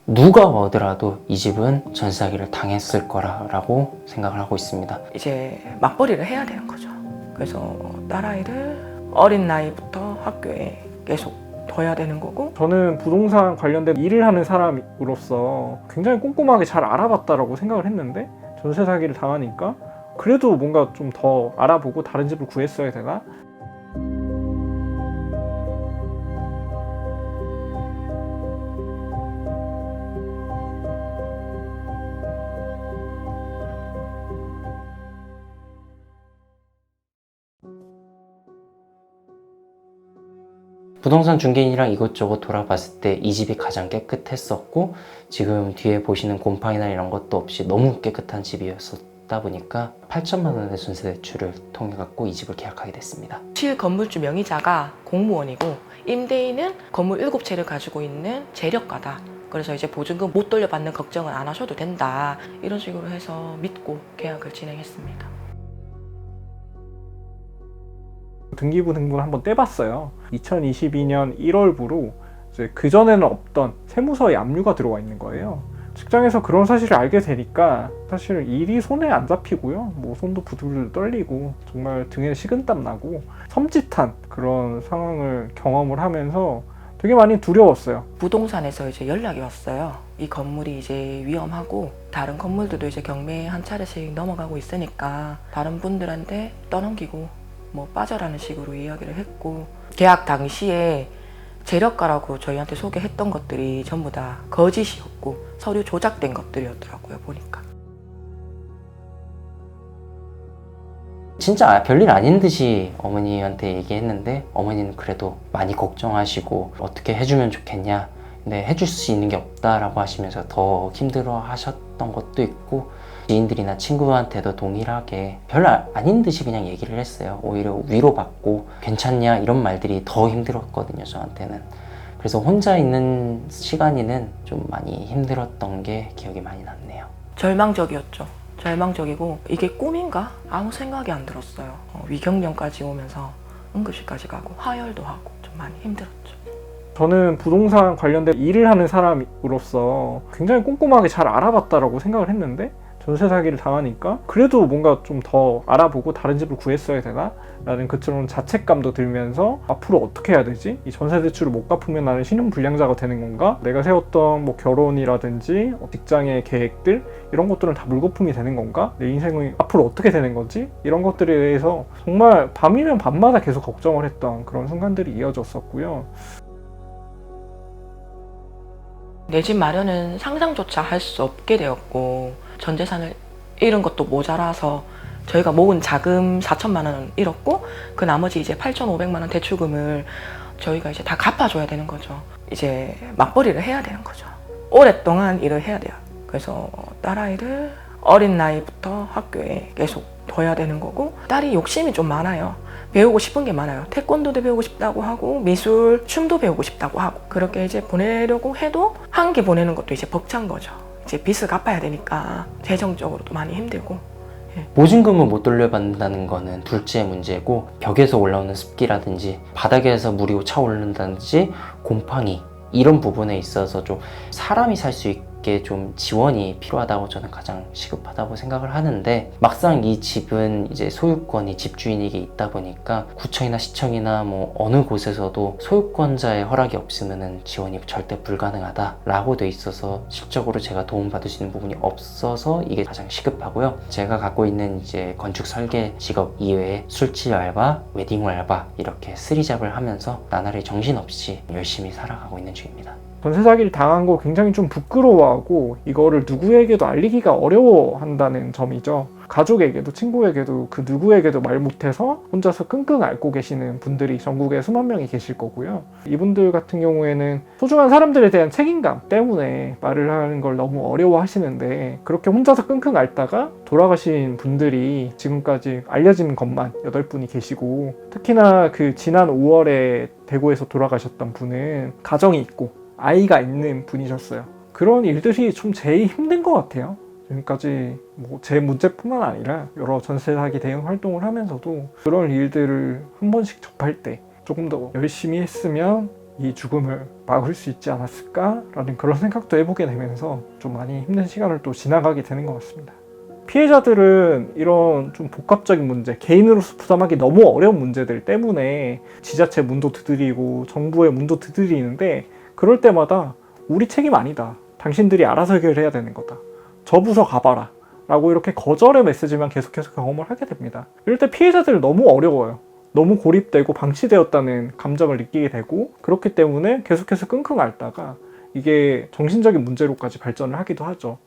누가 오더라도 이 집은 전세 사기를 당했을 거라고 생각을 하고 있습니다. 이제 맞벌이를 해야 되는 거죠. 그래서 딸아이를 어린 나이부터 학교에 계속 둬야 되는 거고, 저는 부동산 관련된 일을 하는 사람으로서 굉장히 꼼꼼하게 잘 알아봤다라고 생각을 했는데 전세 사기를 당하니까 그래도 뭔가 좀 더 알아보고 다른 집을 구했어야 되나? 부동산 중개인이랑 이것저것 돌아봤을 때 이 집이 가장 깨끗했었고, 지금 뒤에 보시는 곰팡이나 이런 것도 없이 너무 깨끗한 집이었다 보니까 8천만 원의 전세 대출을 통해 갖고 이 집을 계약하게 됐습니다. 실건물주 명의자가 공무원이고 임대인은 건물 7채를 가지고 있는 재력가다. 그래서 이제 보증금 못 돌려받는 걱정은 안 하셔도 된다. 이런 식으로 해서 믿고 계약을 진행했습니다. 등기부 등본을 한번 떼봤어요. 2022년 1월부로 이제 그전에는 없던 세무서에 압류가 들어와 있는 거예요. 직장에서 그런 사실을 알게 되니까 사실 일이 손에 안 잡히고요. 뭐 손도 부들부들 떨리고 정말 등에 식은땀 나고 섬찟한 그런 상황을 경험을 하면서 되게 많이 두려웠어요. 부동산에서 이제 연락이 왔어요. 이 건물이 이제 위험하고 다른 건물들도 이제 경매에 한 차례씩 넘어가고 있으니까 다른 분들한테 떠넘기고 뭐 빠져라는 식으로 이야기를 했고, 계약 당시에 재력가라고 저희한테 소개했던 것들이 전부 다 거짓이었고 서류 조작된 것들이었더라고요, 보니까. 진짜 별일 아닌 듯이 어머니한테 얘기했는데 어머니는 그래도 많이 걱정하시고 어떻게 해주면 좋겠냐, 근데 해줄 수 있는 게 없다라고 하시면서 더 힘들어 하셨던 것도 있고, 지인들이나 친구한테도 동일하게 별 아닌 듯이 그냥 얘기를 했어요. 오히려 위로받고 괜찮냐 이런 말들이 더 힘들었거든요, 저한테는. 그래서 혼자 있는 시간에는 좀 많이 힘들었던 게 기억이 많이 났네요. 절망적이었죠. 절망적이고 이게 꿈인가? 아무 생각이 안 들었어요. 위경련까지 오면서 응급실까지 가고 하혈도 하고 좀 많이 힘들었죠. 저는 부동산 관련된 일을 하는 사람으로서 굉장히 꼼꼼하게 잘 알아봤다라고 생각을 했는데 전세 사기를 당하니까 그래도 뭔가 좀 더 알아보고 다른 집을 구했어야 되나? 라는 그런 자책감도 들면서 앞으로 어떻게 해야 되지? 이 전세 대출을 못 갚으면 나는 신용불량자가 되는 건가? 내가 세웠던 뭐 결혼이라든지 직장의 계획들 이런 것들은 다 물거품이 되는 건가? 내 인생이 앞으로 어떻게 되는 거지? 이런 것들에 대해서 정말 밤이면 밤마다 계속 걱정을 했던 그런 순간들이 이어졌었고요. 내 집 마련은 상상조차 할 수 없게 되었고, 전 재산을 잃은 것도 모자라서 저희가 모은 자금 4천만 원은 잃었고, 그 나머지 이제 8,500만 원 대출금을 저희가 이제 다 갚아줘야 되는 거죠. 이제 맞벌이를 해야 되는 거죠. 오랫동안 일을 해야 돼요. 그래서 딸아이를 어린 나이부터 학교에 계속 둬야 되는 거고, 딸이 욕심이 좀 많아요. 배우고 싶은 게 많아요. 태권도도 배우고 싶다고 하고 미술, 춤도 배우고 싶다고 하고, 그렇게 이제 보내려고 해도 한 개 보내는 것도 이제 벅찬 거죠. 이제 빚을 갚아야 되니까 재정적으로도 많이 힘들고. 보증금을 못 돌려받는다는 거는 둘째 문제고, 벽에서 올라오는 습기라든지 바닥에서 물이 차오른다든지 곰팡이 이런 부분에 있어서 좀 사람이 살 수 있게 좀 지원이 필요하다고 저는 가장 시급하다고 생각을 하는데, 막상 이 집은 이제 소유권이 집주인에게 있다 보니까 구청이나 시청이나 뭐 어느 곳에서도 소유권자의 허락이 없으면은 지원이 절대 불가능하다라고 돼 있어서 실적으로 제가 도움받을 수 있는 부분이 없어서 이게 가장 시급하고요. 제가 갖고 있는 이제 건축 설계 직업 이외에 술집 알바, 웨딩 알바 이렇게 쓰리잡을 하면서 나날이 정신없이 열심히 살아가고 있는 중입니다. 전세 사기를 당한 거 굉장히 좀 부끄러워하고 이거를 누구에게도 알리기가 어려워한다는 점이죠. 가족에게도 친구에게도 그 누구에게도 말 못해서 혼자서 끙끙 앓고 계시는 분들이 전국에 수만 명이 계실 거고요. 이분들 같은 경우에는 소중한 사람들에 대한 책임감 때문에 말을 하는 걸 너무 어려워하시는데, 그렇게 혼자서 끙끙 앓다가 돌아가신 분들이 지금까지 알려진 것만 8분이 계시고, 특히나 그 지난 5월에 대구에서 돌아가셨던 분은 가정이 있고 아이가 있는 분이셨어요. 그런 일들이 좀 제일 힘든 것 같아요. 지금까지 뭐 제 문제뿐만 아니라 여러 전세 사기 대응 활동을 하면서도 그런 일들을 한 번씩 접할 때 조금 더 열심히 했으면 이 죽음을 막을 수 있지 않았을까라는 그런 생각도 해보게 되면서 좀 많이 힘든 시간을 또 지나가게 되는 것 같습니다. 피해자들은 이런 좀 복합적인 문제, 개인으로서 부담하기 너무 어려운 문제들 때문에 지자체 문도 두드리고 정부의 문도 두드리는데, 그럴 때마다 우리 책임 아니다, 당신들이 알아서 해결해야 되는 거다, 저 부서 가봐라 라고 이렇게 거절의 메시지만 계속해서 경험을 하게 됩니다. 이럴 때 피해자들은 너무 어려워요. 너무 고립되고 방치되었다는 감정을 느끼게 되고, 그렇기 때문에 계속해서 끙끙 앓다가 이게 정신적인 문제로까지 발전을 하기도 하죠.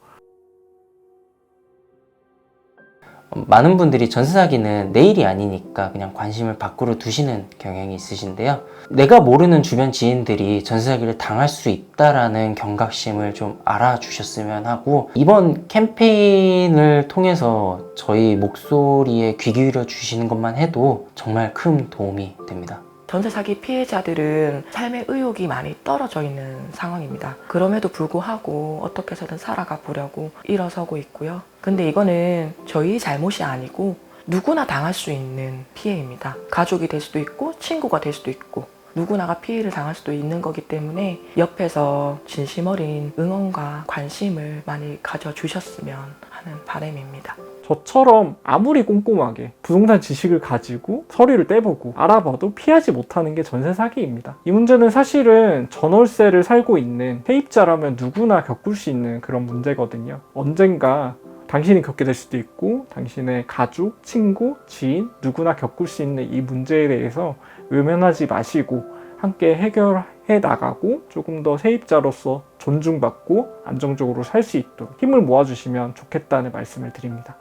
많은 분들이 전세 사기는 내일이 아니니까 그냥 관심을 밖으로 두시는 경향이 있으신데요. 내가 모르는 주변 지인들이 전세 사기를 당할 수 있다라는 경각심을 좀 알아주셨으면 하고, 이번 캠페인을 통해서 저희 목소리에 귀 기울여 주시는 것만 해도 정말 큰 도움이 됩니다. 전세 사기 피해자들은 삶의 의욕이 많이 떨어져 있는 상황입니다. 그럼에도 불구하고 어떻게 해서든 살아가 보려고 일어서고 있고요. 근데 이거는 저희 잘못이 아니고 누구나 당할 수 있는 피해입니다. 가족이 될 수도 있고 친구가 될 수도 있고 누구나가 피해를 당할 수도 있는 거기 때문에 옆에서 진심 어린 응원과 관심을 많이 가져주셨으면 하는 바람입니다. 저처럼 아무리 꼼꼼하게 부동산 지식을 가지고 서류를 떼보고 알아봐도 피하지 못하는 게 전세 사기입니다. 이 문제는 사실은 전월세를 살고 있는 세입자라면 누구나 겪을 수 있는 그런 문제거든요. 언젠가 당신이 겪게 될 수도 있고 당신의 가족, 친구, 지인 누구나 겪을 수 있는 이 문제에 대해서 외면하지 마시고 함께 해결해 나가고 조금 더 세입자로서 존중받고 안정적으로 살 수 있도록 힘을 모아주시면 좋겠다는 말씀을 드립니다.